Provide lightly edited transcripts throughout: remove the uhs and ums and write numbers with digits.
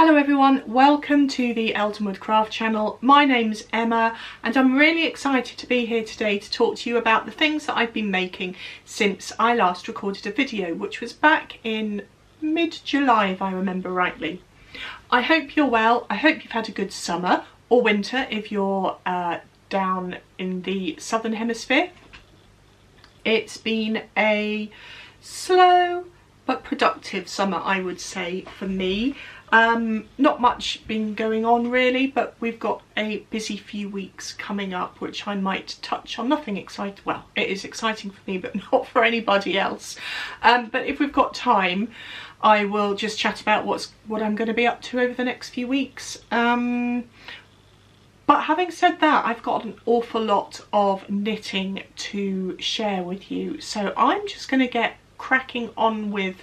Hello everyone, welcome to the Eldenwood Craft channel. My name's Emma and I'm really excited to be here today to talk to you about the things that I've been making since I last recorded a video, which was back in mid-July if I remember rightly. I hope you're well, I hope you've had a good summer or winter if you're down in the southern hemisphere. It's been a slow but productive summer, I would say, for me. Not much been going on really, but we've got a busy few weeks coming up which I might touch on. Nothing exciting, well, it is exciting for me but not for anybody else. But if we've got time I will just chat about what I'm going to be up to over the next few weeks. But having said that, I've got an awful lot of knitting to share with you, so I'm just going to get cracking on with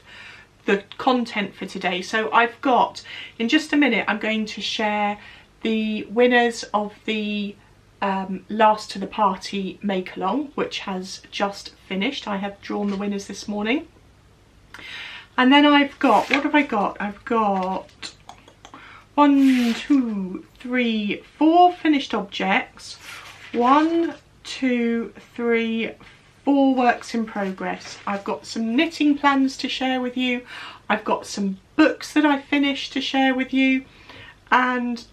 the content for today. So I've got, in just a minute, I'm going to share the winners of the Last to the Party Makealong, which has just finished. I have drawn the winners this morning. And then I've got, what have I got? I've got 1, 2, 3, 4 finished objects. 1, 2, 3, 4 works in progress. I've got some knitting plans to share with you. I've got some books that I finished to share with you, and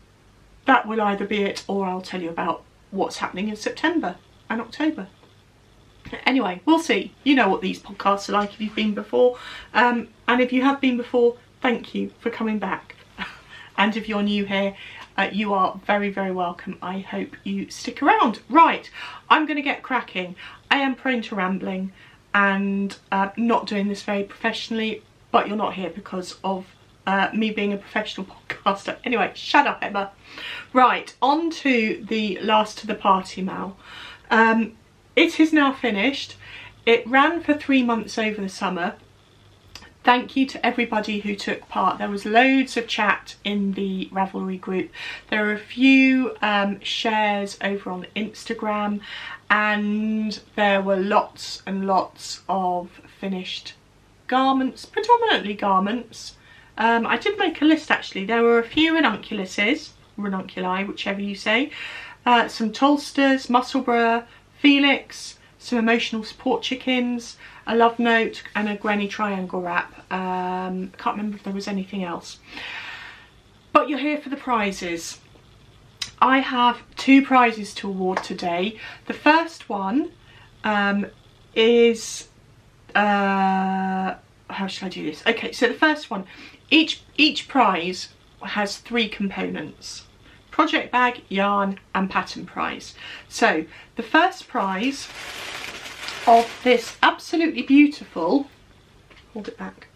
that will either be it or I'll tell you about what's happening in September and October. Anyway, we'll see. You know what these podcasts are like if you've been before, and if you have been before, thank you for coming back. And if you're new here, you are very, very welcome. I hope you stick around. Right, I'm going to get cracking. I am prone to rambling and not doing this very professionally, but you're not here because of me being a professional podcaster. Anyway, shut up, Emma. Right, on to the Last to the Party Mal. It is now finished. It ran for 3 months over the summer. Thank you to everybody who took part. There was loads of chat in the Ravelry group. There are a few shares over on Instagram, and there were lots and lots of finished garments, predominantly garments. I did make a list actually. There were a few ranunculi, whichever you say, some Tolsters, Musselburgh, Felix, some emotional support chickens, a love note and a granny triangle wrap. I can't remember if there was anything else. But you're here for the prizes. I have 2 prizes to award today. The first one is, how should I do this? Okay, so the first one, each prize has 3 components: project bag, yarn and pattern prize. So the first prize of this absolutely beautiful, hold it back,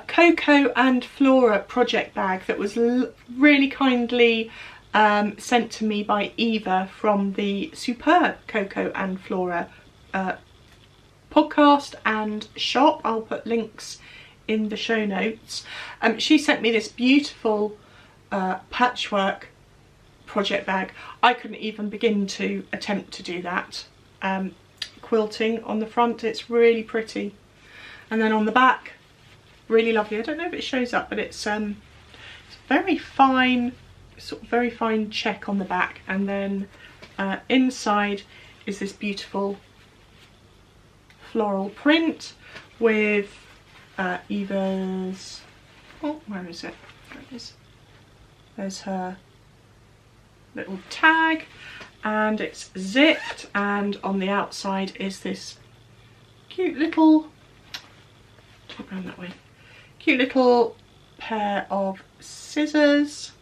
Coco and Flora project bag that was really kindly sent to me by Eva from the superb Coco and Flora podcast and shop. I'll put links in the show notes. She sent me this beautiful patchwork project bag. I couldn't even begin to attempt to do that. Quilting on the front, it's really pretty, and then on the back, really lovely. I don't know if it shows up, but it's very fine, sort of very fine check on the back, and then inside is this beautiful floral print with Eva's, oh, where is it? There it is. There's her little tag, and it's zipped, and on the outside is this cute little, turn around that way, cute little pair of scissors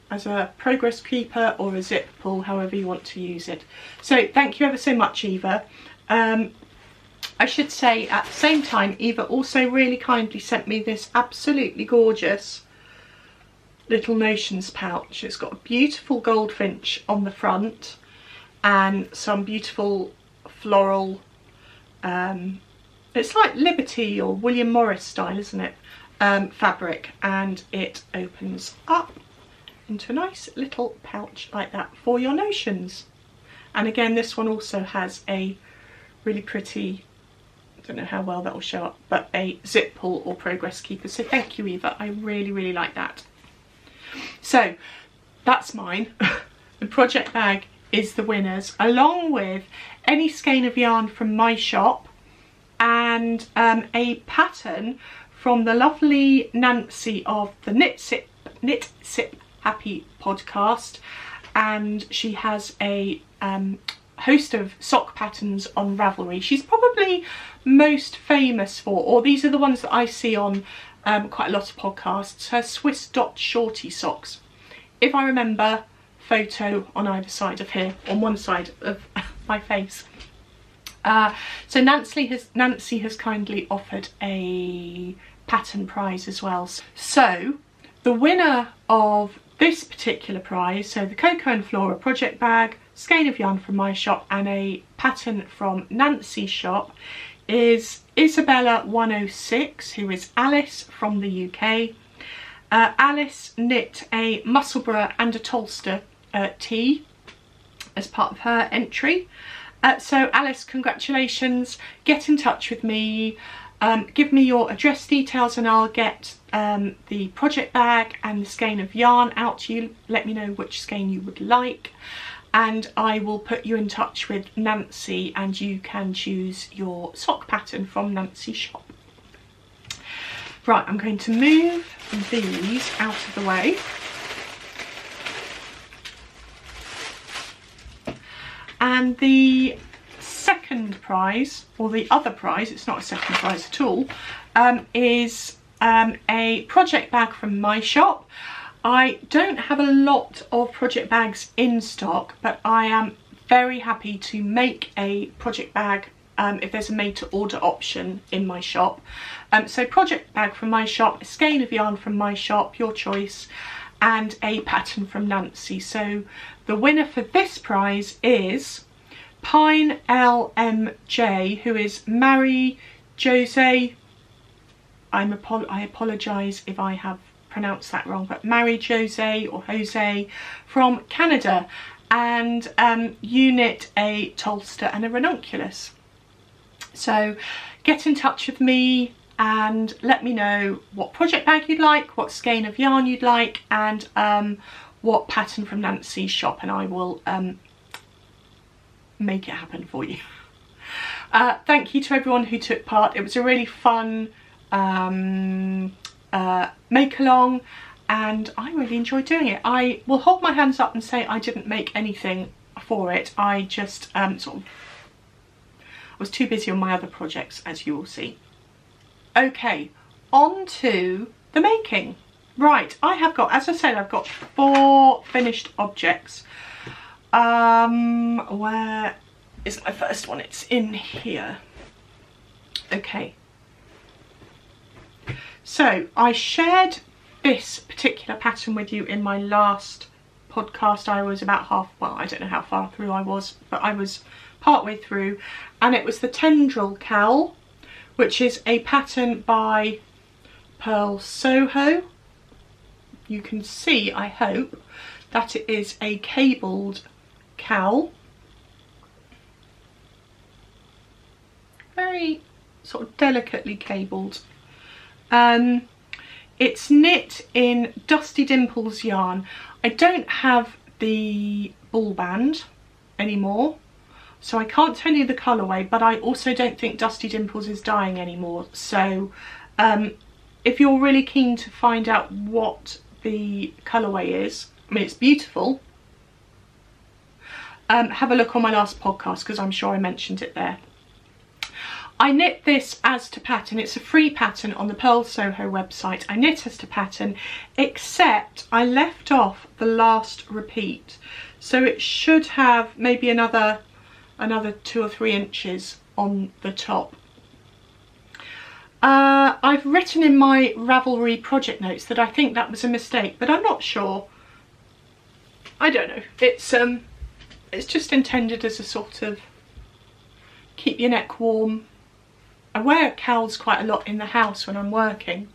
as a progress keeper or a zip pull, however you want to use it. So thank you ever so much, Eva. I should say at the same time, Eva also really kindly sent me this absolutely gorgeous little notions pouch. It's got a beautiful goldfinch on the front and some beautiful floral, it's like Liberty or William Morris style, isn't it, fabric, and it opens up into a nice little pouch like that for your notions. And again, this one also has a really pretty don't know how well that will show up, but a zip pull or progress keeper. So thank you, Eva. I really, really like that. So that's mine. The project bag is the winners, along with any skein of yarn from my shop and a pattern from the lovely Nancy of the Knit Sip Happy podcast, and she has a host of sock patterns on Ravelry. She's probably most famous for, or these are the ones that I see on quite a lot of podcasts, her Swiss Dot Shorty socks. If I remember, photo on either side of here, on one side of my face. So Nancy has kindly offered a pattern prize as well. So the winner of this particular prize, so the Coco and Flora project bag, skein of yarn from my shop and a pattern from Nancy's shop, is Isabella 106, who is Alice from the UK. Alice knit a Musselburgh and a Tolster tee as part of her entry. So Alice, congratulations. Get in touch with me, give me your address details and I'll get the project bag and the skein of yarn out to you. Let me know which skein you would like and I will put you in touch with Nancy and you can choose your sock pattern from Nancy's shop. Right, I'm going to move these out of the way. And the second prize, or the other prize, it's not a second prize at all, is a project bag from my shop. I don't have a lot of project bags in stock, but I am very happy to make a project bag if there's a made to order option in my shop. So project bag from my shop, a skein of yarn from my shop, your choice, and a pattern from Nancy. So the winner for this prize is Pine LMJ, who is Marie Jose. I apologise if I have pronounced that wrong, but Marie Jose or Jose from Canada, and you knit a Tolster and a Ranunculus. So get in touch with me and let me know what project bag you'd like, what skein of yarn you'd like, and what pattern from Nancy's shop, and I will make it happen for you. Thank you to everyone who took part. It was a really fun make-along and I really enjoyed doing it. I will hold my hands up and say I didn't make anything for it. I just was too busy on my other projects, as you will see. Okay, on to the making. Right, I have got, as I said, I've got 4 finished objects. Where is my first one? It's in here. Okay. So I shared this particular pattern with you in my last podcast. I was about well, I don't know how far through I was, but I was partway through, and it was the Tendril Cowl, which is a pattern by Pearl Soho. You can see, I hope, that it is a cabled cowl. Very sort of delicately cabled. It's knit in Dusty Dimples yarn. I don't have the ball band anymore, so I can't tell you the colourway, but I also don't think Dusty Dimples is dying anymore. So if you're really keen to find out what the colourway is, I mean, it's beautiful, have a look on my last podcast because I'm sure I mentioned it there. I knit this as to pattern. It's a free pattern on the Pearl Soho website. I knit as to pattern, except I left off the last repeat, so it should have maybe another 2 or 3 inches on the top. I've written in my Ravelry project notes that I think that was a mistake, but I'm not sure. I don't know. It's just intended as a sort of keep your neck warm. I wear cowls quite a lot in the house when I'm working.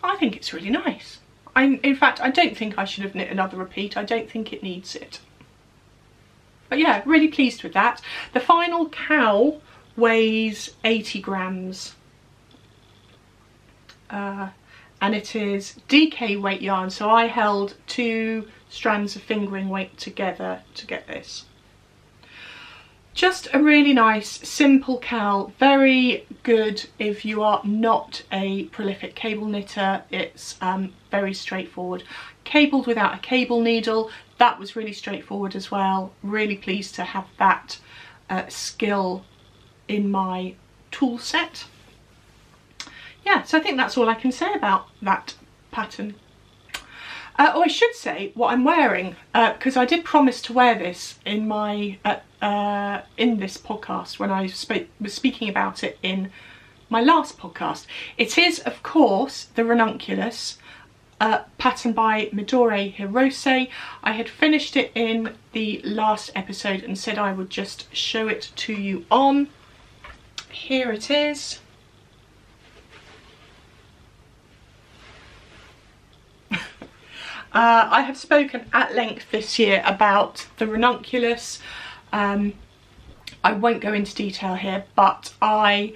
I think it's really nice. In fact, I don't think I should have knit another repeat. I don't think it needs it. But yeah, really pleased with that. The final cowl weighs 80 grams. And it is DK weight yarn, so I held 2 strands of fingering weight together to get this. Just a really nice simple cowl, very good if you are not a prolific cable knitter. It's very straightforward. Cabled without a cable needle, that was really straightforward as well. Really pleased to have that skill in my tool set. Yeah, so I think that's all I can say about that pattern. Oh, I should say what I'm wearing, because I did promise to wear this in my in this podcast when I was speaking about it in my last podcast. It is, of course, the Ranunculus, pattern by Midori Hirose. I had finished it in the last episode and said I would just show it to you on. Here it is. I have spoken at length this year about the Ranunculus. I won't go into detail here, but I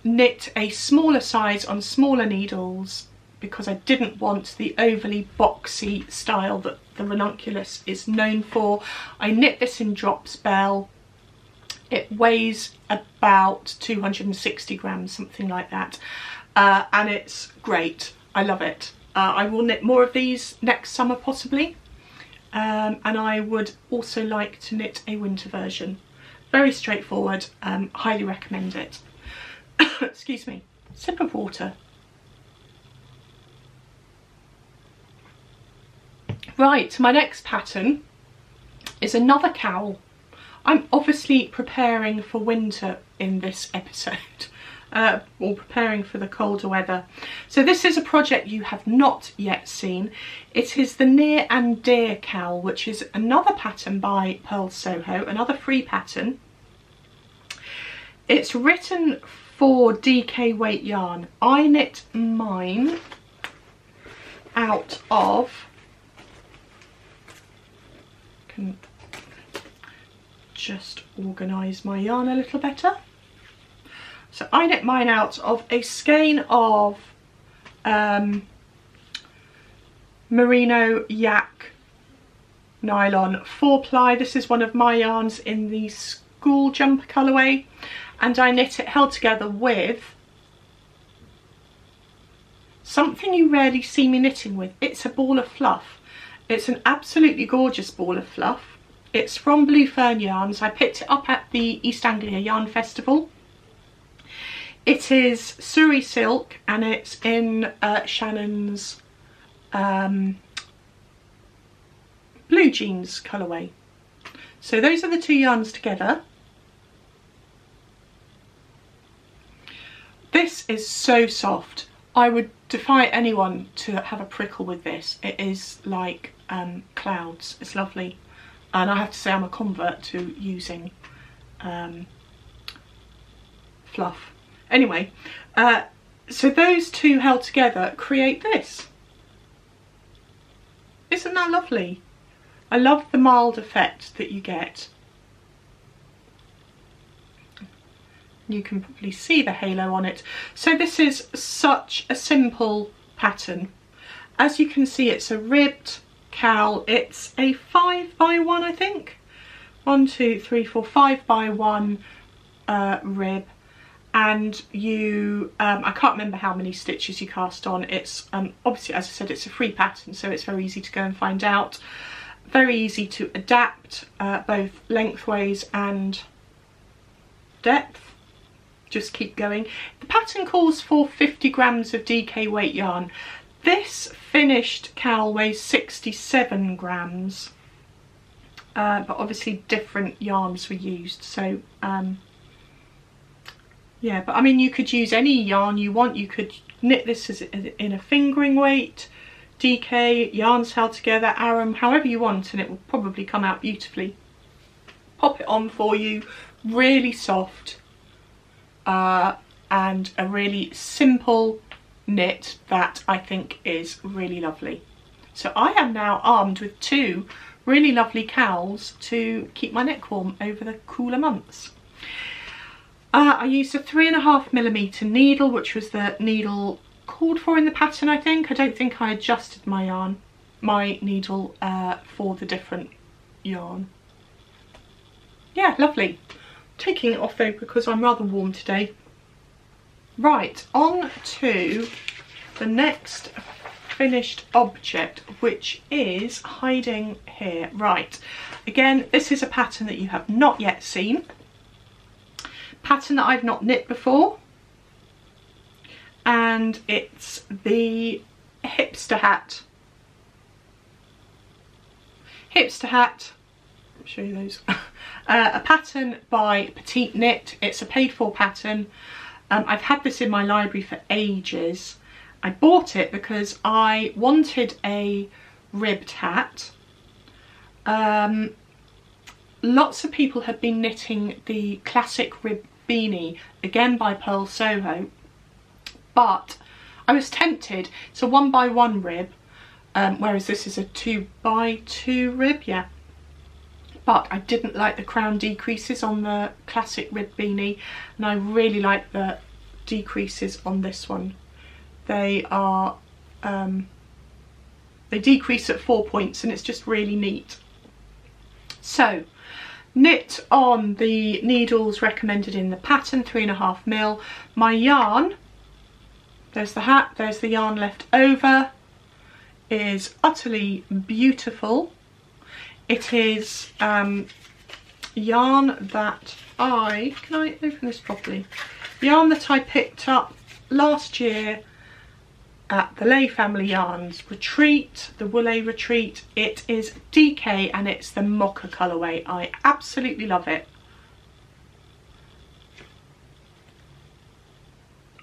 knit a smaller size on smaller needles because I didn't want the overly boxy style that the Ranunculus is known for. I knit this in Drops Belle. It weighs about 260 grams, something like that, and it's great. I love it. I will knit more of these next summer possibly, and I would also like to knit a winter version. Very straightforward, highly recommend it. Excuse me, sip of water. Right, my next pattern is another cowl. I'm obviously preparing for winter in this episode. Or preparing for the colder weather. So this is a project you have not yet seen. It is the Near and Dear cowl, which is another pattern by Pearl Soho, another free pattern. It's written for DK weight yarn. I knit mine out of, can just organise my yarn a little better. So I knit mine out of a skein of merino yak nylon 4-ply. This is one of my yarns in the school jumper colourway, and I knit it held together with something you rarely see me knitting with. It's a ball of fluff. It's an absolutely gorgeous ball of fluff. It's from Blue Fern Yarns. I picked it up at the East Anglia Yarn Festival. It is Surrey silk and it's in Shannon's Blue Jeans colourway. So those are the 2 yarns together. This is so soft. I would defy anyone to have a prickle with this. It is like clouds. It's lovely. And I have to say I'm a convert to using fluff. Anyway, so those 2 held together create this. Isn't that lovely? I love the mild effect that you get. You can probably see the halo on it. So this is such a simple pattern. As you can see, it's a ribbed cowl. It's a 5x1, I think. 1, 2, 3, 4, 5x1 rib. And you, I can't remember how many stitches you cast on. It's obviously, as I said, it's a free pattern, so it's very easy to go and find out. Very easy to adapt, both lengthways and depth. Just keep going. The pattern calls for 50 grams of DK weight yarn. This finished cowl weighs 67 grams, but obviously different yarns were used, so yeah, but I mean, you could use any yarn you want. You could knit this as in a fingering weight, DK, yarns held together, aram, however you want, and it will probably come out beautifully. Pop it on for you, really soft, and a really simple knit that I think is really lovely. So I am now armed with 2 really lovely cowls to keep my neck warm over the cooler months. I used a 3.5mm needle, which was the needle called for in the pattern, I think. I don't think I adjusted my needle for the different yarn. Yeah, lovely. Taking it off though because I'm rather warm today. Right, on to the next finished object, which is hiding here. Right, again, this is a pattern that you have not yet seen. Pattern that I've not knit before. And it's the Hipster Hat. Hipster Hat, I'll show you those. A pattern by Petite Knit. It's a paid for pattern. I've had this in my library for ages. I bought it because I wanted a ribbed hat. Lots of people have been knitting the classic rib beanie, again by Pearl Soho, but I was tempted. It's a 1x1 rib, whereas this is a 2x2 rib, yeah. But I didn't like the crown decreases on the classic rib beanie, and I really like the decreases on this one. They are, they decrease at 4 points, and it's just really neat. So, knit on the needles recommended in the pattern, 3.5mm. My yarn, there's the hat, there's the yarn left over, is utterly beautiful. It is yarn that can I open this properly? Yarn that I picked up last year at the Lay Family Yarns retreat, the Woolay retreat. It is DK and it's the Mocha colourway. I absolutely love it.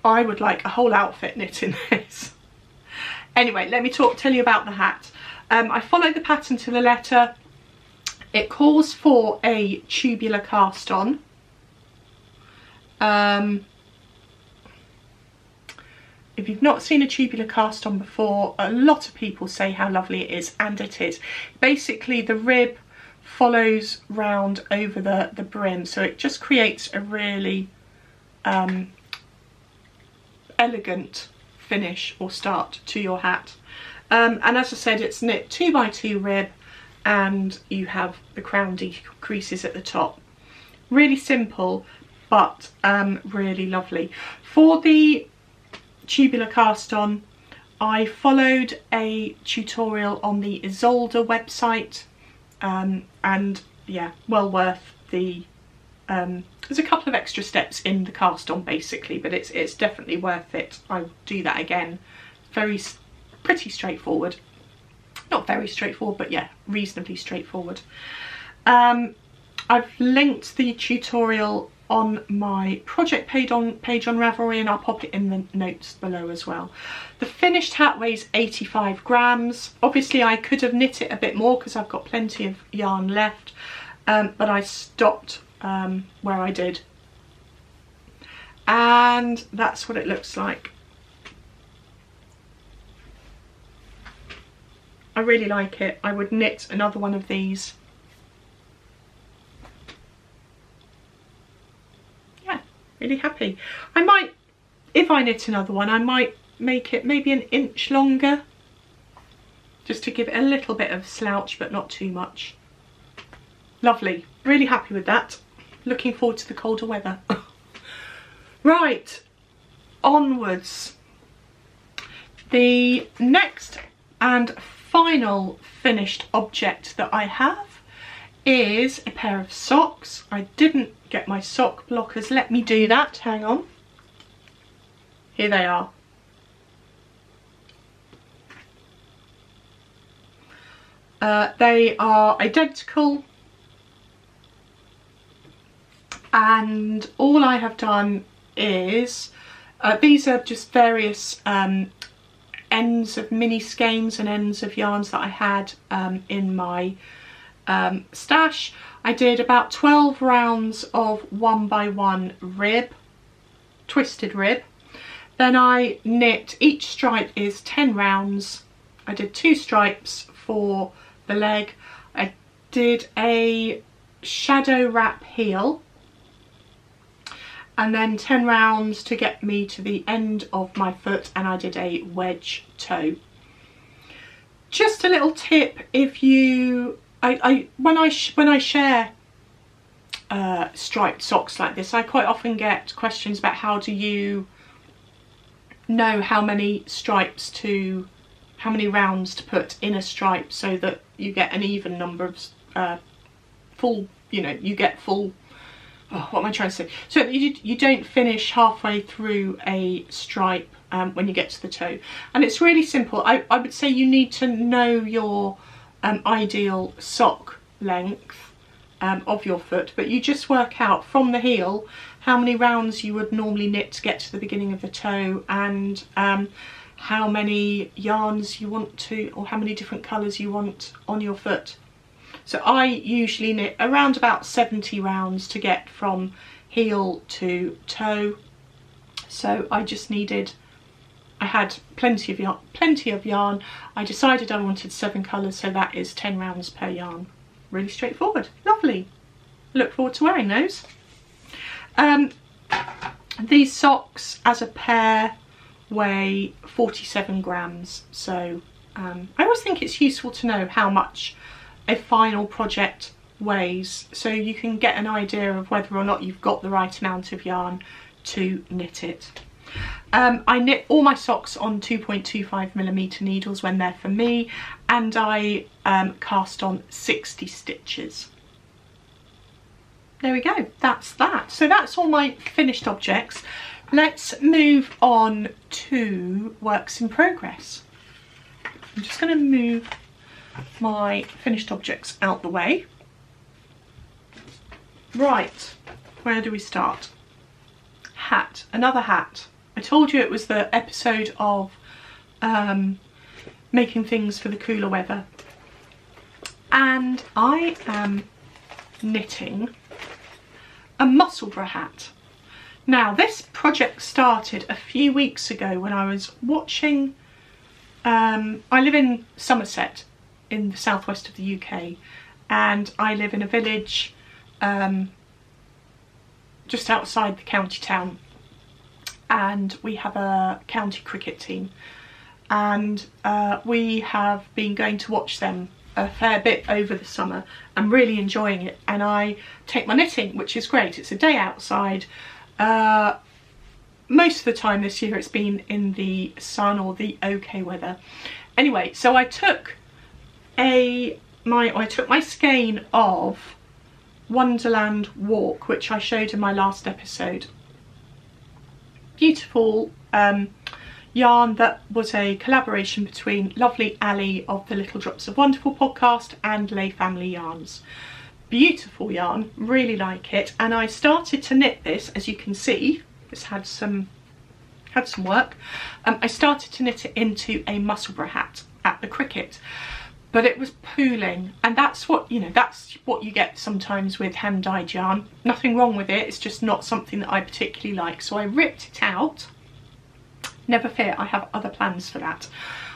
I would like a whole outfit knit in this. Anyway, let me tell you about the hat. I followed the pattern to the letter. It calls for a tubular cast on. If you've not seen a tubular cast on before, a lot of people say how lovely it is, and it is. Basically the rib follows round over the brim, so it just creates a really elegant finish or start to your hat. And as I said, it's knit 2x2 rib, and you have the crown decreases at the top. Really simple, but really lovely. For the tubular cast on, I followed a tutorial on the Isolde website, and yeah, well worth the there's a couple of extra steps in the cast on basically, but it's definitely worth it. I would do that again. Pretty straightforward. Not very straightforward, but yeah, reasonably straightforward. I've linked the tutorial on my project page on Ravelry, and I'll pop it in the notes below as well. The finished hat weighs 85 grams. Obviously I could have knit it a bit more because I've got plenty of yarn left, but I stopped where I did. And that's what it looks like. I really like it. I would knit another one of these. Yeah, really happy. I might, if I knit another one, I might make it maybe an inch longer, just to give it a little bit of slouch, but not too much. Lovely. Really happy with that. Looking forward to the colder weather. Right, onwards. The next and final finished object that I have is a pair of socks. I didn't get my sock blockers. Let me do that. Hang on. Here they are. They are identical, and all I have done is these are just various ends of mini skeins and ends of yarns that I had in my stash. I did about 12 rounds of 1x1 rib, twisted rib. Then I knit, each stripe is 10 rounds. I did 2 stripes for the leg. I did a shadow wrap heel, and then 10 rounds to get me to the end of my foot, and I did a wedge toe. Just a little tip, if you, when I share striped socks like this, I quite often get questions about how do you know how many rounds to put in a stripe so that you get an even number of full, you get full, what am I trying to say? So you don't finish halfway through a stripe when you get to the toe. And it's really simple. I would say you need to know your ideal sock length of your foot, but you just work out from the heel how many rounds you would normally knit to get to the beginning of the toe, and how many yarns you want to, or how many different colours you want on your foot. So I usually knit around about 70 rounds to get from heel to toe. So I had plenty of yarn. I decided I wanted 7 colours, so that is 10 rounds per yarn. Really straightforward. Lovely. Look forward to wearing those. These socks as a pair weigh 47 grams, so I always think it's useful to know how much a final project weighs, so you can get an idea of whether or not you've got the right amount of yarn to knit it. I knit all my socks on 2.25mm needles when they're for me, and I cast on 60 stitches. There we go, that's that. So that's all my finished objects. Let's move on to works in progress. I'm just going to move my finished objects out the way. Right, where do we start? Hat, another hat. I told you it was the episode of making things for the cooler weather. And I am knitting a Musselburgh hat. Now this project started a few weeks ago when I was watching, I live in Somerset in the southwest of the UK, and I live in a village just outside the county town, and we have a county cricket team, and we have been going to watch them a fair bit over the summer. I'm really enjoying it, and I take my knitting, which is great. It's a day outside. Most of the time this year it's been in the sun or the okay weather. Anyway, so I took my skein of Wonderland Walk, which I showed in my last episode. Beautiful yarn that was a collaboration between lovely Ali of the Little Drops of Wonderful podcast and Lay Family Yarns. Beautiful yarn, really like it, and I started to knit this. As you can see, this had some work. I started to knit it into a Musselburgh hat at the cricket, but it was pooling, and that's what you get sometimes with hand dyed yarn. Nothing wrong with it, it's just not something that I particularly like. So I ripped it out. Never fear, I have other plans for that.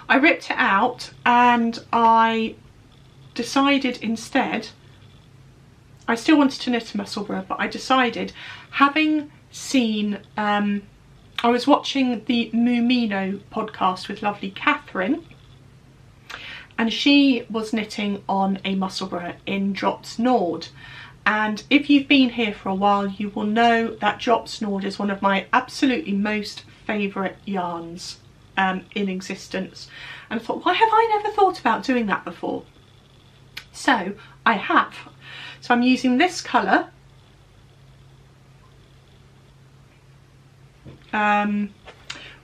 I ripped it out, and I decided instead, I still wanted to knit a Musselburgh, but I decided, having seen, I was watching the Mumino podcast with lovely Catherine, and she was knitting on a Musselburgh in Drops Nord. And if you've been here for a while, you will know that Drops Nord is one of my absolutely most favourite yarns in existence. And I thought, why have I never thought about doing that before? So I have. So I'm using this colour,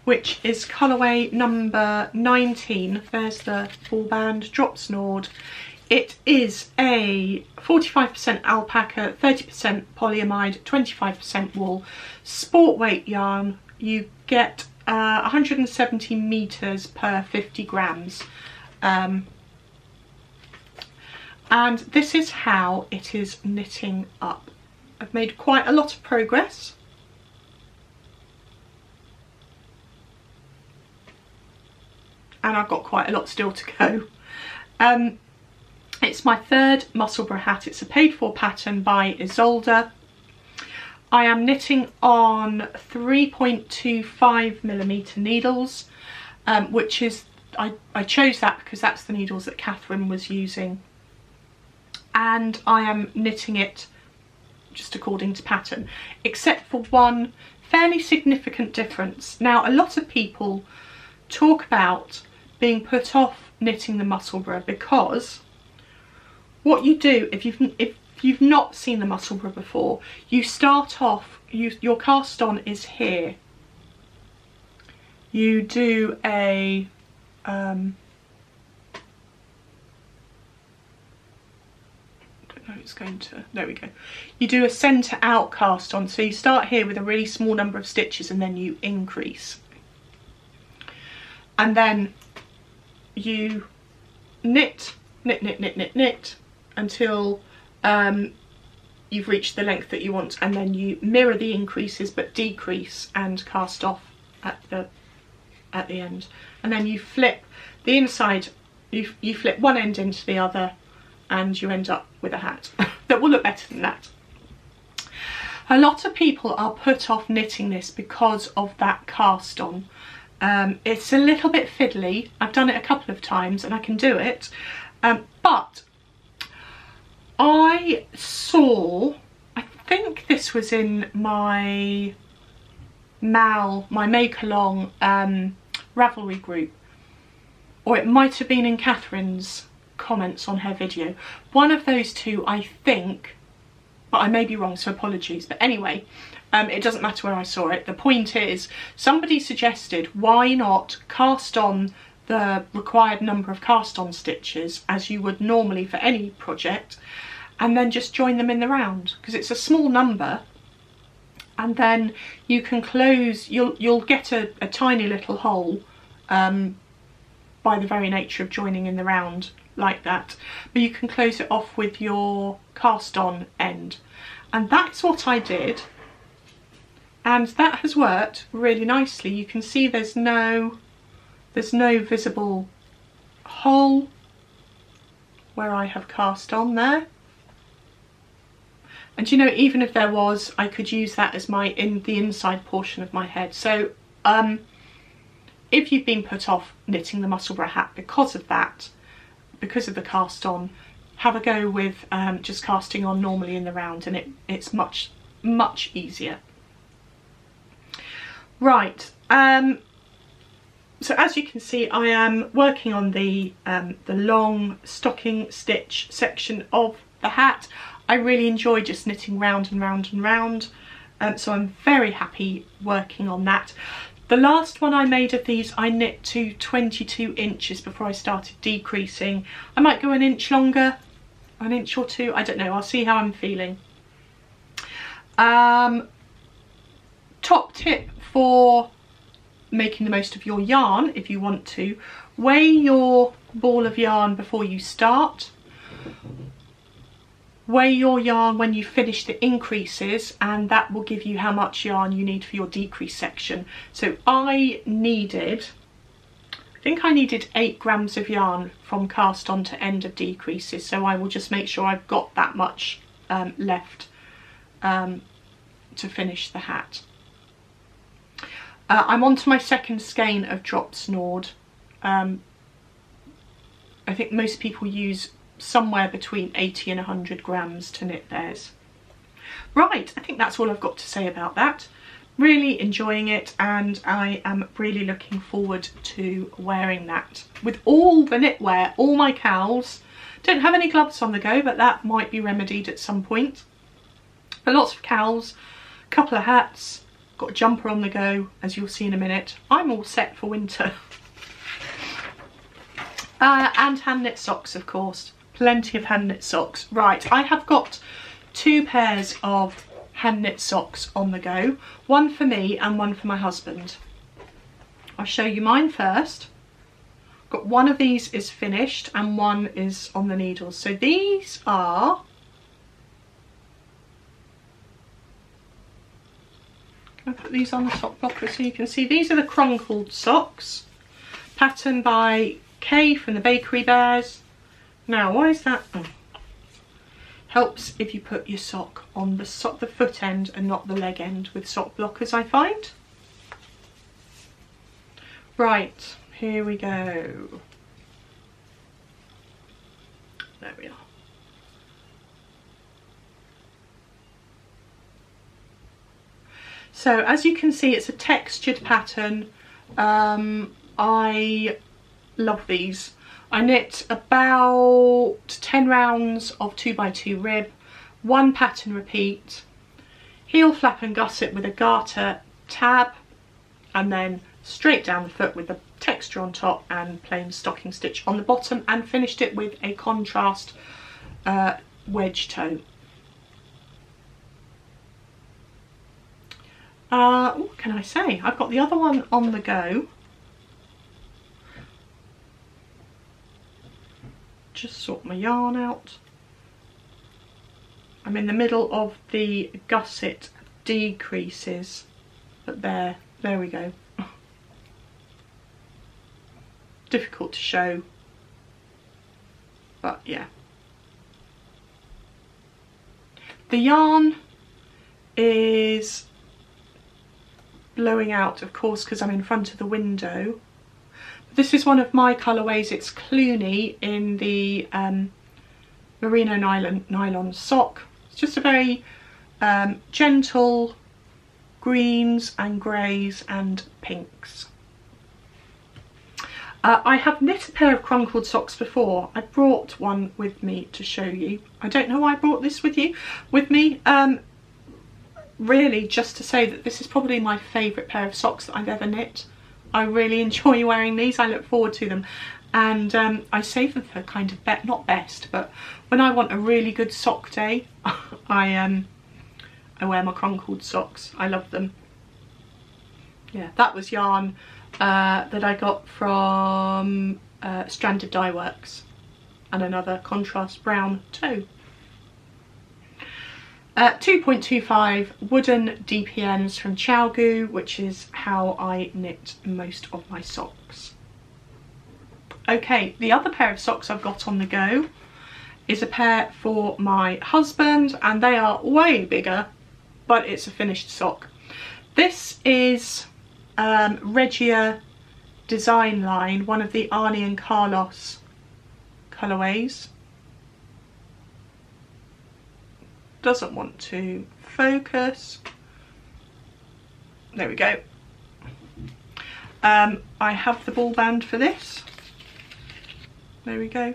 which is colourway number 19. There's the full band, Drops Nord. It is a 45% alpaca, 30% polyamide, 25% wool, sport weight yarn. You get 170 meters per 50 grams. And this is how it is knitting up. I've made quite a lot of progress. And I've got quite a lot still to go. It's my third Musselburgh hat. It's a paid for pattern by Isolde. I am knitting on 3.25mm needles, which is, I chose that because that's the needles that Catherine was using, and I am knitting it just according to pattern, except for one fairly significant difference. Now, a lot of people talk about being put off knitting the Musselburgh because what you do, if you've not seen the Musselburgh before, you start off, your cast on is here. You do a it's going to, there we go. You do a centre out cast on, so you start here with a really small number of stitches and then you increase. And then you knit until you've reached the length that you want, and then you mirror the increases but decrease and cast off at the end. And then you flip the inside, you flip one end into the other, and you end up with a hat that will look better than that. A lot of people are put off knitting this because of that cast on. It's a little bit fiddly. I've done it a couple of times and I can do it, but I saw, I think this was in my Makealong Ravelry group, or it might have been in Catherine's comments on her video. One of those two, I think, but I may be wrong, so apologies. But anyway, it doesn't matter where I saw it. The point is, somebody suggested, why not cast on the required number of cast on stitches as you would normally for any project, and then just join them in the round, because it's a small number, and then you can close, you'll get a tiny little hole by the very nature of joining in the round like that, but you can close it off with your cast on end. And that's what I did, and that has worked really nicely. You can see there's no visible hole where I have cast on there. And you know, even if there was, I could use that as the inside portion of my head. So if you've been put off knitting the Musselburgh hat because of that, because of the cast on, have a go with just casting on normally in the round, and it's much easier. Right, so as you can see, I am working on the long stocking stitch section of the hat. I really enjoy just knitting round and round and round, so I'm very happy working on that. The last one I made of these, I knit to 22 inches before I started decreasing. I might go an inch longer, an inch or two, I don't know, I'll see how I'm feeling. Top tip for making the most of your yarn, if you want to, weigh your ball of yarn before you start. Weigh your yarn when you finish the increases, and that will give you how much yarn you need for your decrease section. So I think I needed 8 grams of yarn from cast on to end of decreases, so I will just make sure I've got that much left to finish the hat. I'm on to my second skein of Drops Belle. I think most people use somewhere between 80 and 100 grams to knit theirs. Right, I think that's all I've got to say about that. Really enjoying it, and I am really looking forward to wearing that with all the knitwear, all my cowls. Don't have any gloves on the go, but that might be remedied at some point. But lots of cowls, a couple of hats, got a jumper on the go, as you'll see in a minute. I'm all set for winter. And hand knit socks, of course. Plenty of hand knit socks. Right, I have got 2 pairs of hand knit socks on the go. One for me and one for my husband. I'll show you mine first. Got one of these is finished and one is on the needles. So these are, I'll put these on the sock blocker so you can see. These are the Crunkled Socks, patterned by Kay from the Bakery Bears. Now, why is that? Oh. Helps if you put your sock on the foot end and not the leg end with sock blockers, I find. Right, here we go. There we are. So as you can see, it's a textured pattern. I love these. I knit about 10 rounds of 2x2 rib, 1 pattern repeat, heel flap and gusset with a garter tab, and then straight down the foot with the texture on top and plain stocking stitch on the bottom, and finished it with a contrast wedge toe. What can I say? I've got the other one on the go. Just sort my yarn out. I'm in the middle of the gusset decreases, but there we go. Difficult to show, but yeah. The yarn is blowing out, of course, because I'm in front of the window. This is one of my colourways. It's Clooney in the merino nylon sock. It's just a very gentle greens and greys and pinks. I have knit a pair of crunkled socks before. I brought one with me to show you. I don't know why I brought this with me. Really just to say that this is probably my favourite pair of socks that I've ever knit. I really enjoy wearing these. I look forward to them, and I save them for kind of not best, but when I want a really good sock day, I wear my crunkled socks. I love them. Yeah, that was yarn that I got from Stranded Dye Works, and another contrast brown toe. 2.25 wooden DPNs from Chalgu, which is how I knit most of my socks. Okay, the other pair of socks I've got on the go is a pair for my husband, and they are way bigger, but it's a finished sock. This is Regia Design Line, one of the Arnie and Carlos colourways. Doesn't want to focus. There we go. I have the ball band for this. There we go.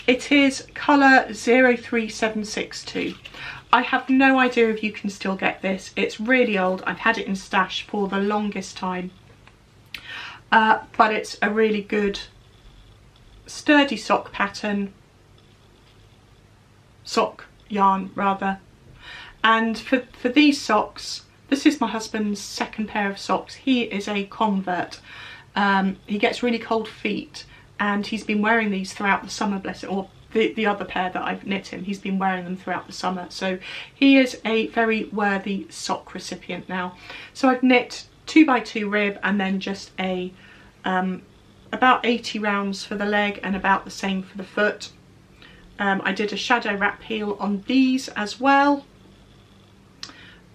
It is colour 03762. I have no idea if you can still get this. It's really old. I've had it in stash for the longest time. But it's a really good sturdy sock pattern. Sock yarn rather. And for these socks, this is my husband's second pair of socks. He is a convert. He gets really cold feet, and he's been wearing these throughout the summer, bless it, or the other pair that I've knit him, he's been wearing them throughout the summer. So he is a very worthy sock recipient now. So I've knit 2x2 rib, and then just a about 80 rounds for the leg and about the same for the foot. I did a shadow wrap heel on these as well.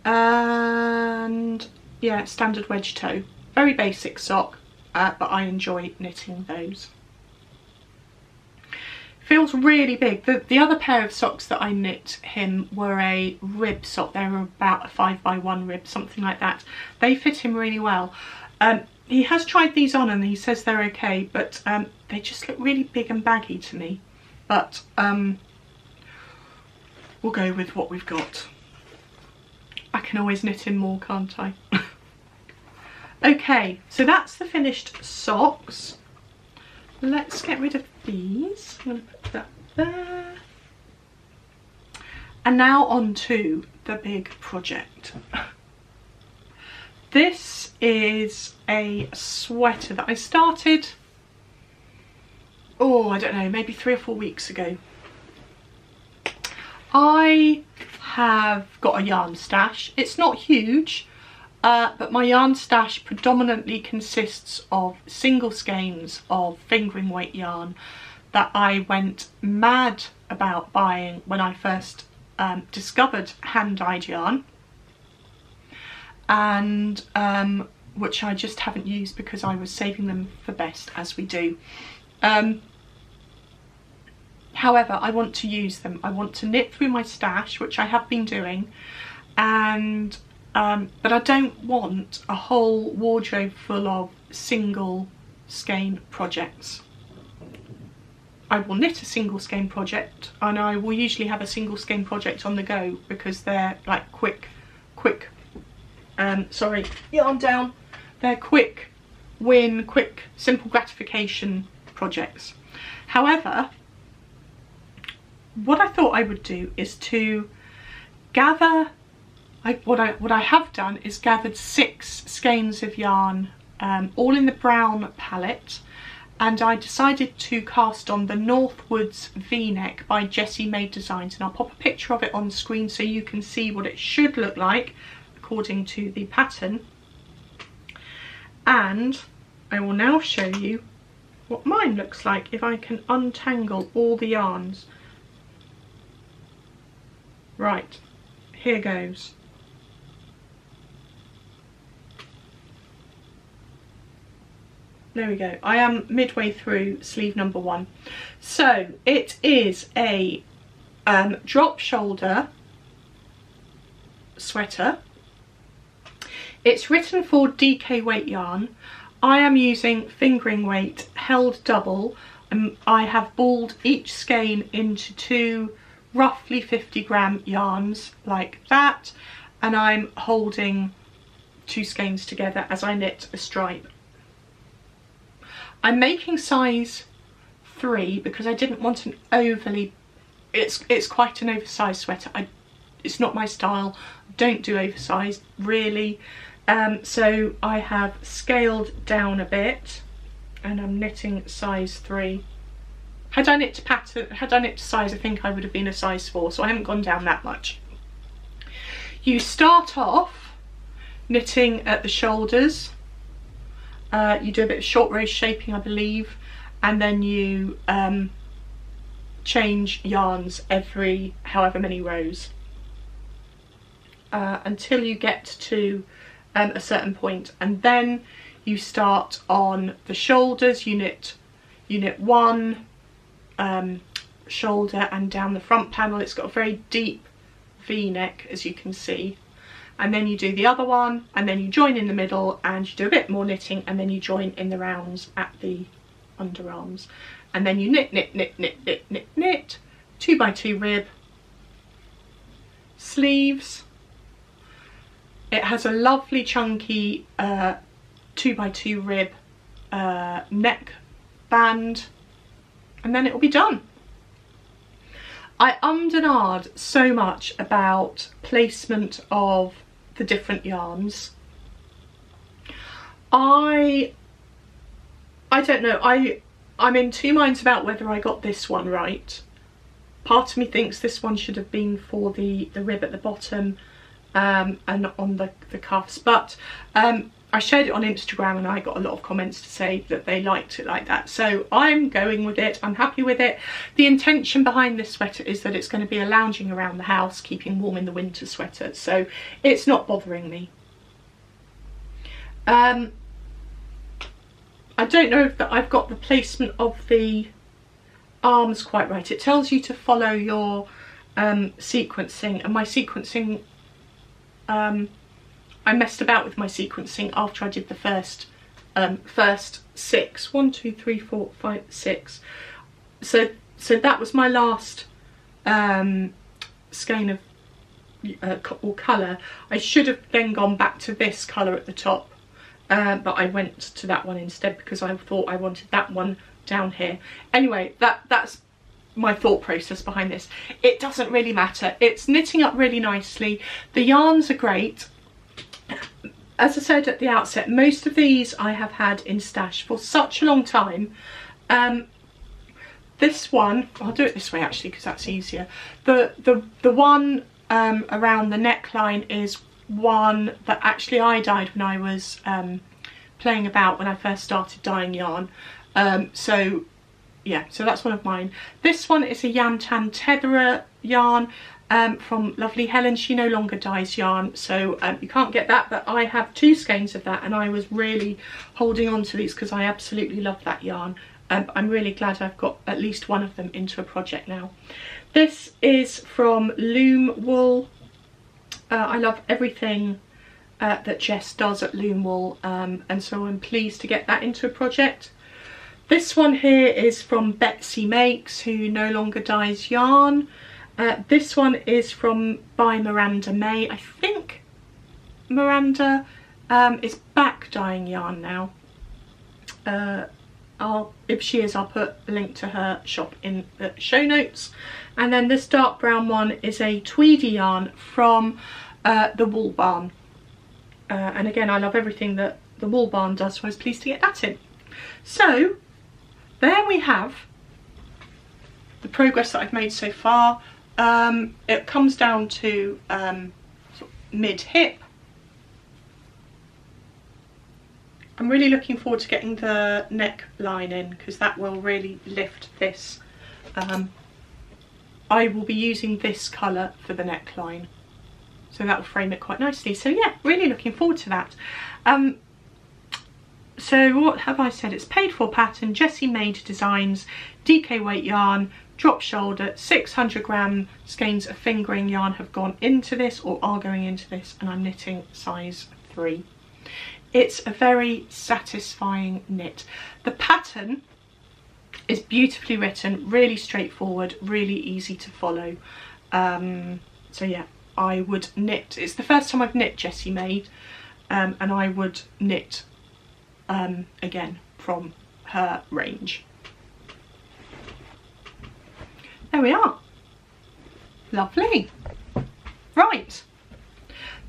And yeah, standard wedge toe. Very basic sock, but I enjoy knitting those. Feels really big. The other pair of socks that I knit him were a rib sock. They were about a 5x1 rib, something like that. They fit him really well. He has tried these on and he says they're okay, but they just look really big and baggy to me. But we'll go with what we've got. I can always knit in more, can't I? Okay, so that's the finished socks. Let's get rid of these. I'm going to put that there. And now on to the big project. This is a sweater that I started, oh, I don't know, maybe 3 or 4 weeks ago. I have got a yarn stash. It's not huge, but my yarn stash predominantly consists of single skeins of fingering weight yarn that I went mad about buying when I first discovered hand-dyed yarn, and which I just haven't used because I was saving them for best, as we do. However, I want to use them. I want to knit through my stash, which I have been doing, and but I don't want a whole wardrobe full of single skein projects. I will knit a single skein project, and I will usually have a single skein project on the go because they're like quick sorry, yarn down. They're quick win, quick, simple gratification projects. However, what I thought I would do is to gather, what I have done is gathered 6 skeins of yarn, all in the brown palette, and I decided to cast on the Northwoods V-neck by Jessie Made Designs, and I'll pop a picture of it on screen so you can see what it should look like according to the pattern. And I will now show you what mine looks like if I can untangle all the yarns. Right, here goes. There we go. I am midway through sleeve number 1. So it is a drop shoulder sweater. It's written for DK weight yarn. I am using fingering weight held double, and I have balled each skein into 2 roughly 50-gram yarns like that, and I'm holding 2 skeins together as I knit a stripe. I'm making size 3 because I didn't want an overly, it's quite an oversized sweater. It's not my style. Don't do oversized really. So I have scaled down a bit, and I'm knitting size 3. Had I knit to size, I think I would have been a size 4, so I haven't gone down that much. You start off knitting at the shoulders. You do a bit of short row shaping, I believe, and then you change yarns every however many rows until you get to a certain point, and then you start on the shoulders. You knit 1 shoulder and down the front panel. It's got a very deep V-neck, as you can see, and then you do the other one, and then you join in the middle, and you do a bit more knitting, and then you join in the rounds at the underarms, and then you knit 2x2 rib sleeves. It has a lovely chunky 2x2 rib neck band, and then it will be done. I ummed and ahed so much about placement of the different yarns. I don't know, I'm in 2 minds about whether I got this one right. Part of me thinks this one should have been for the rib at the bottom and on the cuffs, but I shared it on Instagram and I got a lot of comments to say that they liked it like that, so I'm going with it. I'm happy with it. The intention behind this sweater is that it's going to be a lounging around the house, keeping warm in the winter sweater, so it's not bothering me. I don't know if I've got the placement of the arms quite right. It tells you to follow your sequencing, and my sequencing, I messed about with my sequencing after I did the first 6. 1, 2, 3, 4, 5, 6. So that was my last skein of or colour. I should have then gone back to this colour at the top, but I went to that one instead because I thought I wanted that one down here. Anyway, that's my thought process behind this. It doesn't really matter. It's knitting up really nicely. The yarns are great. As I said at the outset, most of these I have had in stash for such a long time. This one, I'll do it this way actually because that's easier. The one around the neckline is one that actually I dyed when I was playing about when I first started dyeing yarn. So yeah, so that's one of mine. This one is a Yantan Tetherer yarn. from lovely Helen. She no longer dyes yarn, so you can't get that, but I have 2 skeins of that, and I was really holding on to these because I absolutely love that yarn. I'm really glad I've got at least one of them into a project now. This is from Loom Wool. I love everything that Jess does at Loom Wool, and so I'm pleased to get that into a project. This one here is from Betsy Makes, who no longer dyes yarn. This one is by Miranda May. I think Miranda is back dyeing yarn now. If she is, I'll put a link to her shop in the show notes. And then this dark brown one is a Tweedy yarn from the Wool Barn. And again, I love everything that the Wool Barn does, so I was pleased to get that in. So there we have the progress that I've made so far. It comes down to sort of mid-hip. I'm really looking forward to getting the neckline in, because that will really lift this. I will be using this colour for the neckline, so that will frame it quite nicely. So yeah, really looking forward to that. So what have I said? It's paid for pattern, Jessie Made Designs, DK weight yarn, drop shoulder, 600 gram skeins of fingering yarn have gone into this or are going into this, and I'm knitting size 3. It's a very satisfying knit. The pattern is beautifully written, really straightforward, really easy to follow. So yeah, I would knit. It's the first time I've knit Jessie Made, and I would knit again from her range. There we are. Lovely. Right,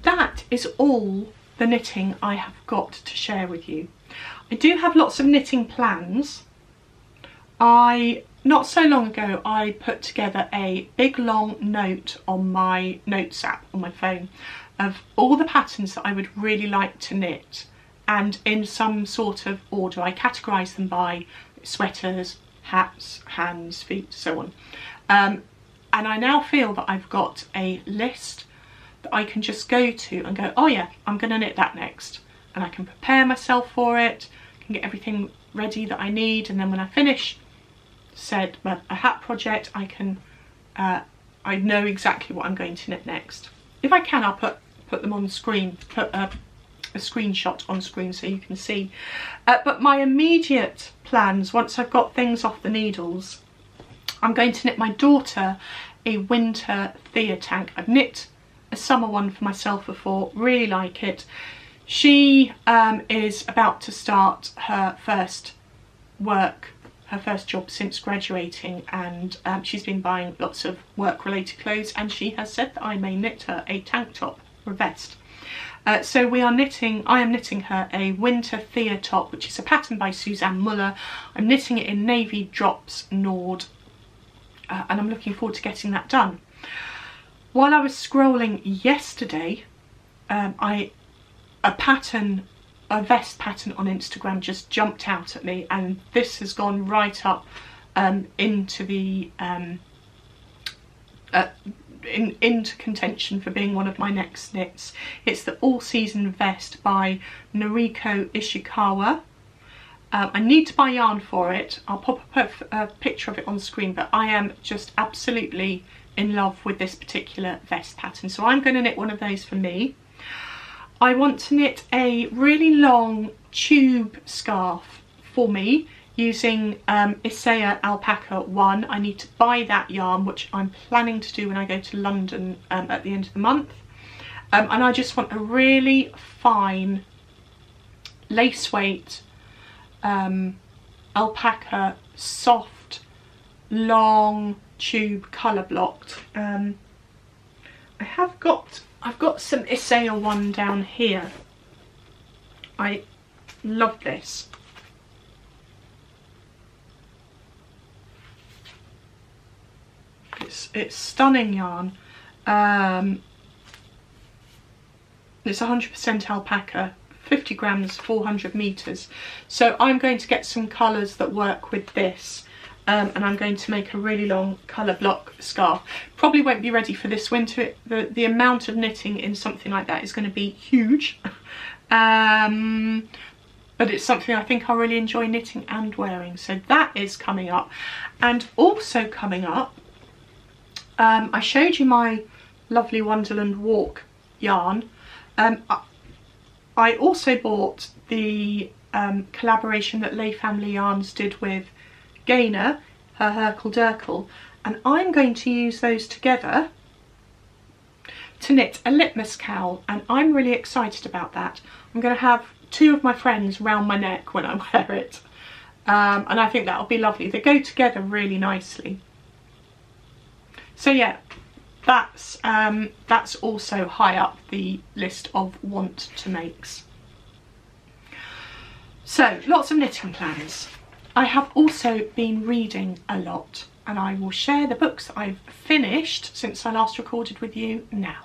that is all the knitting I have got to share with you. I do have lots of knitting plans. Not so long ago, I put together a big long note on my notes app on my phone of all the patterns that I would really like to knit, and in some sort of order. I categorise them by sweaters, hats, hands, feet, so on. And I now feel that I've got a list that I can just go to and go, oh yeah, I'm going to knit that next. And I can prepare myself for it, can get everything ready that I need, and then when I finish a hat project, I can, I know exactly what I'm going to knit next. If I can, I'll put them on the screen, put a screenshot on screen so you can see. But my immediate plans, once I've got things off the needles, I'm going to knit my daughter a winter Thea tank. I've knit a summer one for myself before, really like it. She is about to start her first job since graduating, and she's been buying lots of work related clothes, and she has said that I may knit her a tank top or a vest. So I am knitting her a winter Thea top, which is a pattern by Suzanne Muller. I'm knitting it in Navy Drops Nord, and I'm looking forward to getting that done. While I was scrolling yesterday, a vest pattern on Instagram just jumped out at me, and this has gone right up into the into contention for being one of my next knits. It's the All Season Vest by Noriko Ishikawa. I need to buy yarn for it. I'll pop a picture of it on the screen, but I am just absolutely in love with this particular vest pattern, so I'm going to knit one of those for me. I want to knit a really long tube scarf for me using Isea Alpaca 1. I need to buy that yarn, which I'm planning to do when I go to London at the end of the month. And I just want a really fine lace weight alpaca, soft, long tube colour blocked. I've got some Isea 1 down here. I love this. It's stunning yarn. It's 100% alpaca, 50 grams, 400 meters. So I'm going to get some colours that work with this. and I'm going to make a really long colour block scarf. Probably won't be ready for this winter. The amount of knitting in something like that is going to be huge. But it's something I think I'll really enjoy knitting and wearing. So that is coming up. And also coming up, I showed you my lovely Wonderland Walk yarn. I also bought the collaboration that Lay Family Yarns did with Gaynor, her Hercle Durkle, and I'm going to use those together to knit a litmus cowl, and I'm really excited about that. I'm going to have 2 of my friends round my neck when I wear it, and I think that'll be lovely. They go together really nicely. So yeah, that's also high up the list of want to makes. So lots of knitting plans. I have also been reading a lot, and I will share the books that I've finished since I last recorded with you now.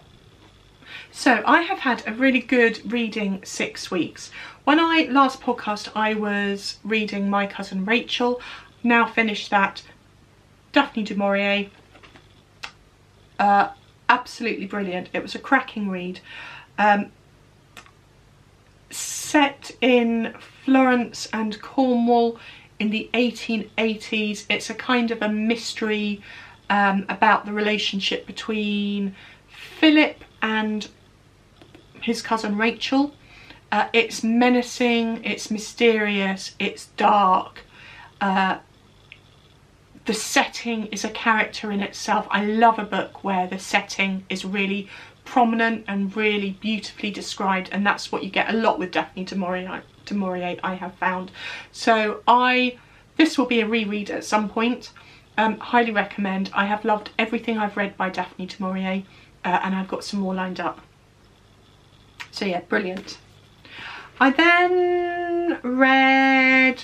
So I have had a really good reading 6 weeks. When I last podcast, I was reading My Cousin Rachel. Now finished that. Daphne du Maurier. Absolutely brilliant. It was a cracking read. Set in Florence and Cornwall in the 1880s. It's a kind of a mystery about the relationship between Philip and his cousin Rachel. It's menacing, it's mysterious, it's dark. The setting is a character in itself. I love a book where the setting is really prominent and really beautifully described, and that's what you get a lot with Daphne du Maurier, I have found. So this will be a reread at some point. Highly recommend. I have loved everything I've read by Daphne du Maurier, and I've got some more lined up. So yeah, brilliant. I then read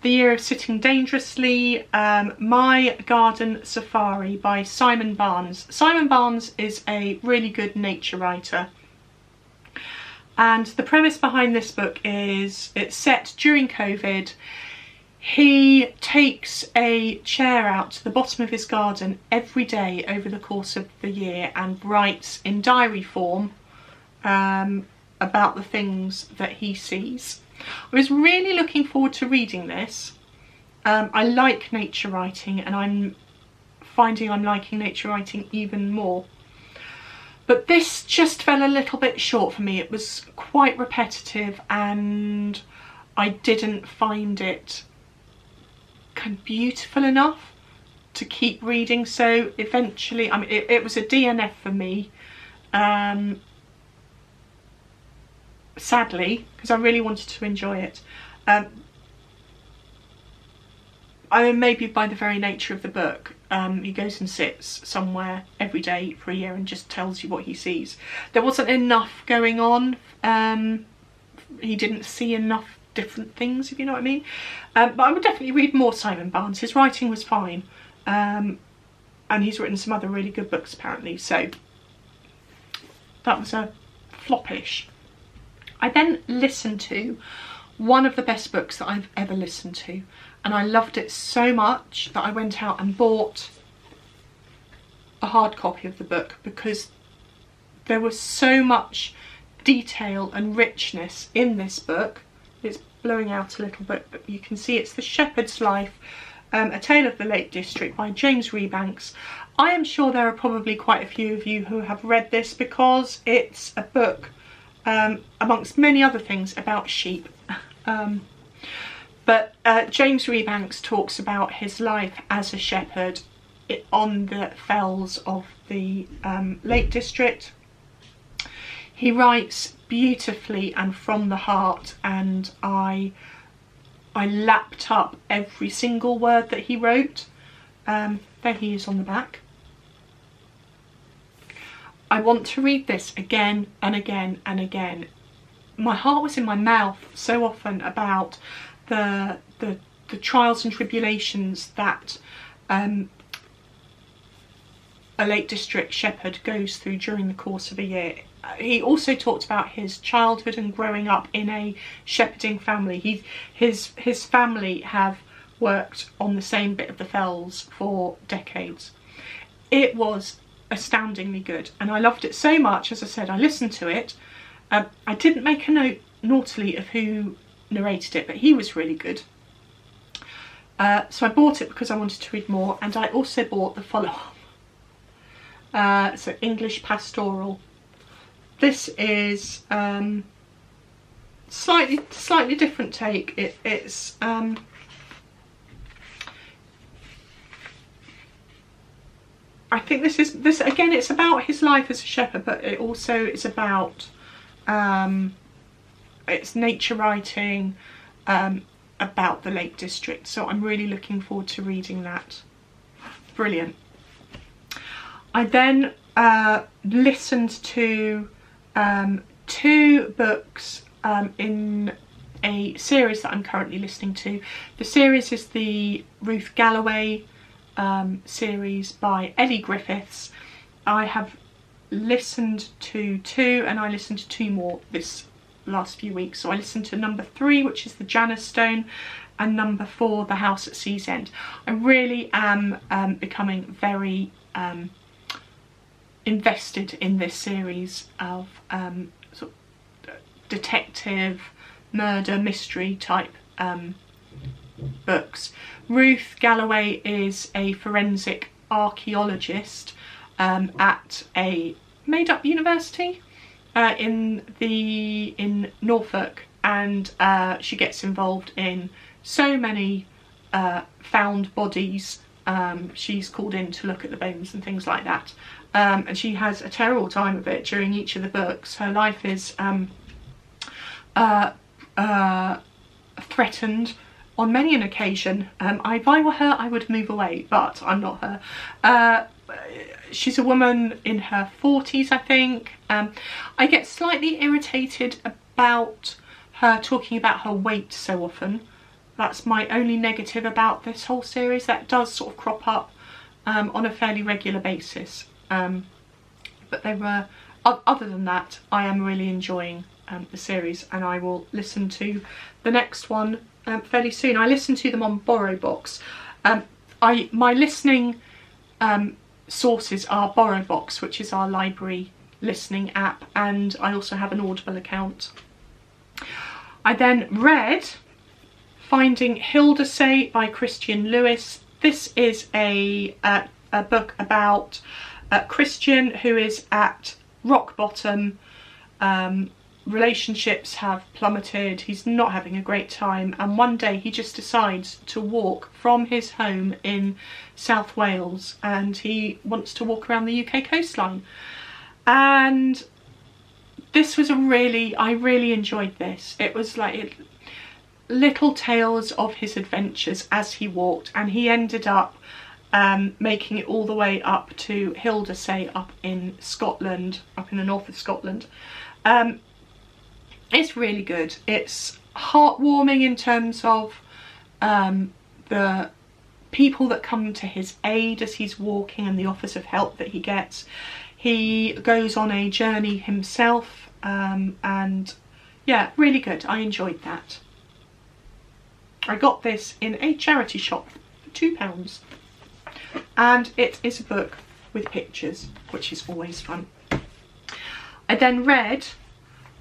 The Year of Sitting Dangerously, My Garden Safari by Simon Barnes. Simon Barnes is a really good nature writer. And the premise behind this book is it's set during COVID. He takes a chair out to the bottom of his garden every day over the course of the year and writes in diary form about the things that he sees. I was really looking forward to reading this. I like nature writing, and I'm finding I'm liking nature writing even more. But this just fell a little bit short for me. It was quite repetitive, and I didn't find it kind of beautiful enough to keep reading. So eventually, I mean, it was a DNF for me. Sadly, because I really wanted to enjoy it. I mean, maybe by the very nature of the book, he goes and sits somewhere every day for a year and just tells you what he sees. There wasn't enough going on. He didn't see enough different things, if you know what I mean. But I would definitely read more Simon Barnes. His writing was fine. And he's written some other really good books apparently. So that was a floppish. I then listened to one of the best books that I've ever listened to, and I loved it so much that I went out and bought a hard copy of the book because there was so much detail and richness in this book. It's blowing out a little bit, but you can see it's The Shepherd's Life, A Tale of the Lake District by James Rebanks. I am sure there are probably quite a few of you who have read this because it's a book amongst many other things about sheep. But James Rebanks talks about his life as a shepherd on the fells of the Lake District. He writes beautifully and from the heart, and I lapped up every single word that he wrote. There he is on the back. I want to read this again and again and again. My heart was in my mouth so often about the trials and tribulations that a Lake District shepherd goes through during the course of a year. He also talked about his childhood and growing up in a shepherding family. His family have worked on the same bit of the fells for decades. It was astoundingly good, and I loved it so much. As I said, I listened to it. I didn't make a note naughtily of who narrated it, but he was really good. So I bought it because I wanted to read more, and I also bought the follow-up. So English Pastoral. This is slightly different take. It's I think this again, it's about his life as a shepherd, but it also is about it's nature writing about the Lake District. So I'm really looking forward to reading that. Brilliant. I then listened to 2 books in a series that I'm currently listening to. The series is the Ruth Galloway series by Ellie Griffiths. I have listened to 2, and I listened to 2 more this last few weeks. So I listened to number 3, which is the Janus Stone, and number 4, The House at Sea's End. I really am becoming very invested in this series of sort of detective, murder, mystery type books. Ruth Galloway is a forensic archaeologist at a made-up university in Norfolk, and she gets involved in so many found bodies. She's called in to look at the bones and things like that, and she has a terrible time of it during each of the books. Her life is threatened on many an occasion. If I were her, I would move away, but I'm not her. She's a woman in her 40s, I think. I get slightly irritated about her talking about her weight so often. That's my only negative about this whole series. That does sort of crop up on a fairly regular basis. But they were, other than that, I am really enjoying the series, and I will listen to the next one fairly soon. I listen to them on BorrowBox. My listening sources are BorrowBox, which is our library listening app, and I also have an Audible account. I then read Finding Hirose by Christian Lewis. This is a book about Christian who is at rock bottom. Relationships have plummeted, he's not having a great time, and one day he just decides to walk from his home in South Wales, and he wants to walk around the UK coastline. And this was I really enjoyed this. It was like little tales of his adventures as he walked, and he ended up making it all the way up to Hirose up in Scotland, up in the north of Scotland. It's really good. It's heartwarming in terms of the people that come to his aid as he's walking and the offers of help that he gets. He goes on a journey himself, and yeah, really good. I enjoyed that. I got this in a charity shop for £2, and it is a book with pictures, which is always fun. I then read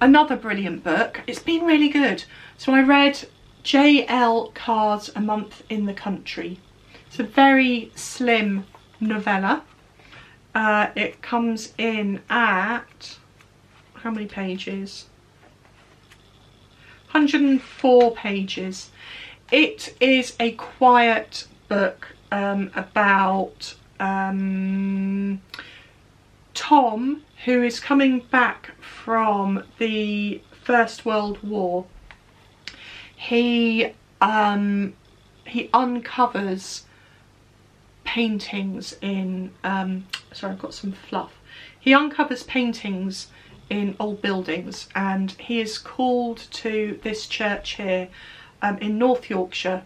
another brilliant book. It's been really good. So I read J.L. Carr's A Month in the Country. It's a very slim novella. It comes in at, how many pages? 104 pages. It is a quiet book about Tom, who is coming back from the First World War. He uncovers paintings in sorry, I've got some fluff. He uncovers paintings in old buildings, and he is called to this church here in North Yorkshire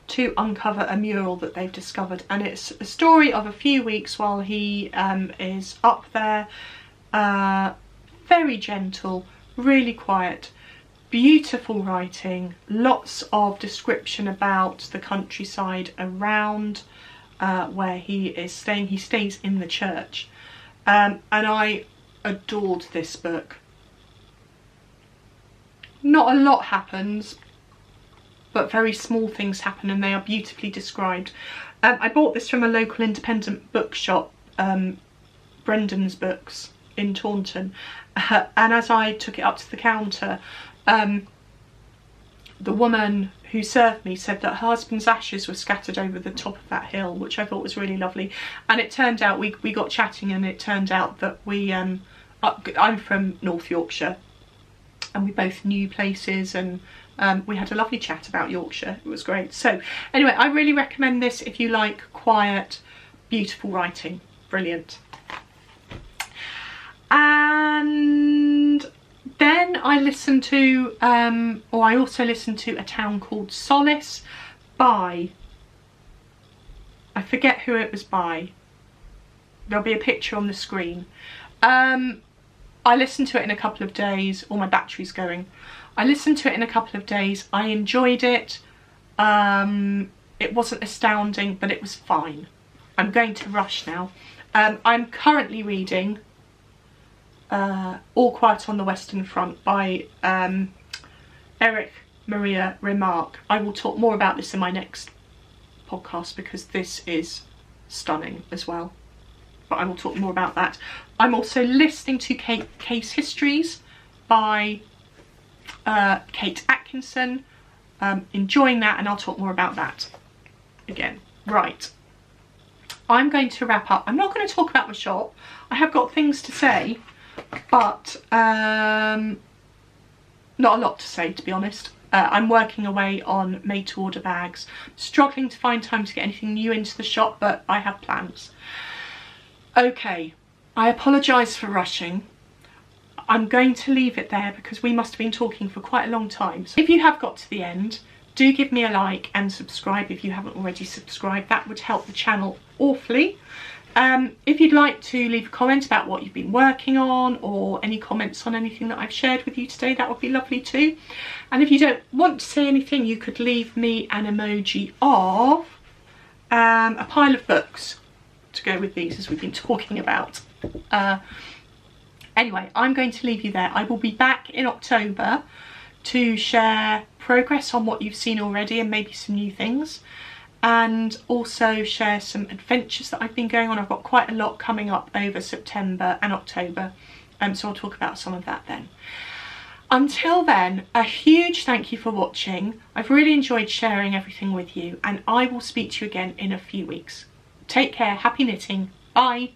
to uncover a mural that they've discovered, and it's a story of a few weeks while he is up there. Very gentle, really quiet. beautiful writing, lots of description about the countryside around where he is staying. He stays in the church, and I adored this book. Not a lot happens, but very small things happen, and they are beautifully described. I bought this from a local independent bookshop, Brendan's Books in Taunton, and as I took it up to the counter, the woman who served me said that her husband's ashes were scattered over the top of that hill, which I thought was really lovely. And it turned out, we got chatting, and it turned out that I'm from North Yorkshire, and we both knew places, and we had a lovely chat about Yorkshire. It was great. So anyway, I really recommend this if you like quiet, beautiful writing. Brilliant. And then I listened to, I also listened to A Town Called Solace by, I forget who it was by. There'll be a picture on the screen. I listened to it in a couple of days. All my battery's going. I listened to it in a couple of days. I enjoyed it. It wasn't astounding, but it was fine. I'm going to rush now. I'm currently reading All Quiet on the Western Front by Eric Maria Remarque. I will talk more about this in my next podcast because this is stunning as well. But I will talk more about that. I'm also listening to Case Histories by Kate Atkinson. Enjoying that, and I'll talk more about that again. Right. I'm going to wrap up. I'm not going to talk about my shop. I have got things to say, but not a lot to say, to be honest. I'm working away on made to order bags. Struggling to find time to get anything new into the shop, but I have plans. Okay, I apologise for rushing. I'm going to leave it there because we must have been talking for quite a long time. So if you have got to the end, do give me a like and subscribe if you haven't already subscribed. That would help the channel awfully. If you'd like to leave a comment about what you've been working on, or any comments on anything that I've shared with you today, that would be lovely too. And if you don't want to say anything, you could leave me an emoji of a pile of books to go with these, as we've been talking about. Anyway, I'm going to leave you there. I will be back in October to share progress on what you've seen already and maybe some new things, and also share some adventures that I've been going on. I've got quite a lot coming up over September and October, so I'll talk about some of that then. Until then, a huge thank you for watching. I've really enjoyed sharing everything with you, and I will speak to you again in a few weeks. Take care, happy knitting, bye!